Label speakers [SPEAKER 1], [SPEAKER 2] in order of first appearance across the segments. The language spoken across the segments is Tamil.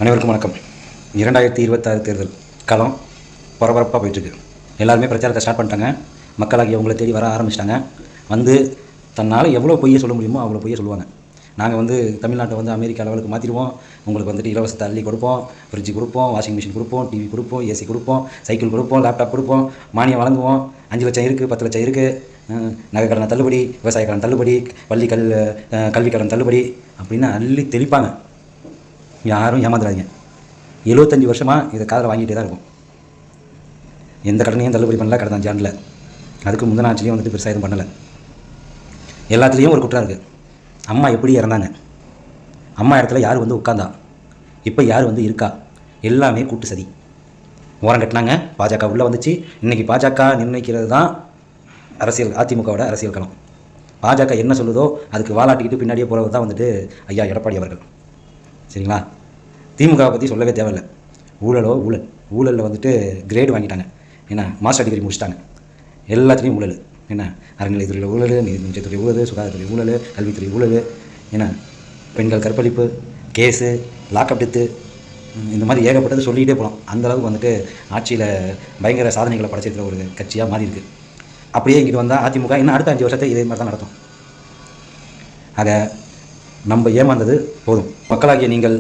[SPEAKER 1] அனைவருக்கும் வணக்கம். 2026 தேர்தல் களம் பரபரப்பாக போயிட்டுருக்கு. எல்லாருமே பிரச்சாரத்தை ஸ்டார்ட் பண்ணிட்டாங்க. மக்களாகிய உங்களை தேடி வர ஆரம்பிச்சிட்டாங்க. வந்து தன்னால் எவ்வளோ பொய்யை சொல்ல முடியுமோ அவ்வளோ பொய்யை சொல்லுவாங்க. நாங்கள் தமிழ்நாட்டை அமெரிக்கா லெவலுக்கு மாற்றிடுவோம், உங்களுக்கு இலவசத்தை அள்ளி கொடுப்போம், ஃப்ரிட்ஜ் கொடுப்போம், வாஷிங் மிஷின் கொடுப்போம், டிவி கொடுப்போம், ஏசி கொடுப்போம், சைக்கிள் கொடுப்போம், லேப்டாப் கொடுப்போம், மானியம் வழங்குவோம், 5 லட்சம் இருக்குது, 10 லட்சம் இருக்குது, நகை கடன் தள்ளுபடி, விவசாய கடன் தள்ளுபடி, கல்வி கடன் தள்ளுபடி அப்படின்னு அள்ளி தெளிப்பாங்க. யாரும் ஏமாந்துடாதீங்க. 75 வருஷமாக இதை காதில் வாங்கிட்டே தான் இருக்கும். எந்த கடனையும் தள்ளுபடி பண்ணல கடந்த 5 ஆண்டில். அதுக்கு முந்தின ஆட்சிலையும் பெருசாக எதுவும் பண்ணலை. எல்லாத்துலேயும் ஒரு குற்றம் இருக்குது. அம்மா எப்படி இறந்தாங்க, அம்மா இடத்துல யார் உட்கார்ந்தா, இப்போ யார் இருக்கா, எல்லாமே கூட்டு சதி. ஓரம் கட்டினாங்க. பாஜக உள்ளே வந்துச்சு. இன்றைக்கி பாஜக நிர்ணயிக்கிறது தான் அரசியல், அதிமுகவோட அரசியல் களம். பாஜக என்ன சொல்லுதோ அதுக்கு வாலாட்டிக்கிட்டு பின்னாடியே போகிறவர் தான் ஐயா எடப்பாடி அவர்கள். சரிங்களா? திமுகவை பற்றி சொல்லவே தேவையில்லை. ஊழலில் கிரேடு வாங்கிட்டாங்க. என்ன, மாஸ்டர் டிகிரி முடிச்சிட்டாங்க. எல்லாத்துலேயும் ஊழல். என்ன, அறநிலையத்துறையில் ஊழல், நீதிமன்றத்துறை ஊழல், சுகாதாரத்துறை ஊழல், கல்வித்துறை ஊழல், என்ன பெண்கள் கற்பழிப்பு கேஸு, லாக்அப் டெத்து, இந்த மாதிரி ஏகப்பட்டது சொல்லிகிட்டே போகலாம். அந்தளவுக்கு ஆட்சியில் பயங்கர சாதனைகளை படைச்சிருக்கிற ஒரு கட்சியாக மாறி இருக்குது. அப்படியே இங்கிட்டு வந்தால் அதிமுக இன்னும் அடுத்த 5 வருஷத்தை இதே மாதிரி தான் நடத்தும். ஆக நம்ம ஏமாந்தது போதும். மக்களாகிய நீங்கள்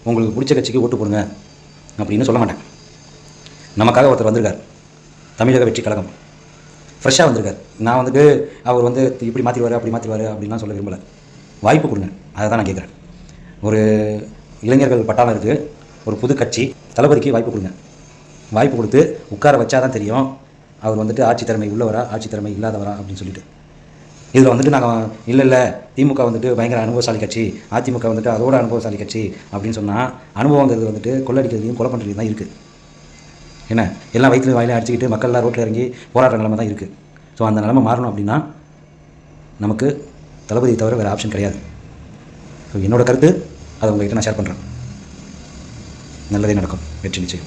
[SPEAKER 1] உங்களுக்கு பிடிச்ச கட்சிக்கு ஓட்டு போடுங்க அப்படின்னு சொல்ல மாட்டேன். நமக்காக ஒருத்தர் வந்திருக்கார். தமிழக வெற்றி கழகம் ஃப்ரெஷ்ஷாக வந்திருக்கார். நான் அவர் இப்படி மாற்றிடுவார் அப்படி மாற்றிடுவார் அப்படின்லாம் சொல்ல விரும்பலை. வாய்ப்பு கொடுங்க, அதை தான் நான் கேட்குறேன். ஒரு இளைஞர்கள் பட்டாளம் இருக்குது, ஒரு புது கட்சி, தளபதிக்கு வாய்ப்பு கொடுங்க. வாய்ப்பு கொடுத்து உட்கார வச்சா தான் தெரியும் அவர் ஆட்சி திறமை உள்ளவரா ஆட்சி திறமை இல்லாதவரா அப்படின்னு சொல்லிட்டு. இதில் நாங்கள் இல்லை திமுக பயங்கர அனுபவசாலி கட்சி, அதிமுக அதோட அனுபவசாலி கட்சி அப்படின்னு சொன்னால், அனுபவங்கிறது கொள்ளடிக்கிறதையும் கொலை பண்ணுறதையும் தான் இருக்குது. என்ன, எல்லாம் வயிற்றுல வாயில அடிச்சுக்கிட்டு மக்கள்லாம் ரோட்டில் இறங்கி போராடுற நிலைமை தான் இருக்குது. ஸோ அந்த நிலைமை மாறணும் அப்படின்னா நமக்கு தளபதியை தவிர வேறு ஆப்ஷன் கிடையாது. ஸோ என்னோடய கருத்து அதை உங்கள்கிட்ட நான் ஷேர் பண்ணுறேன். நல்லதே நடக்கும், வெற்றி நிச்சயம்.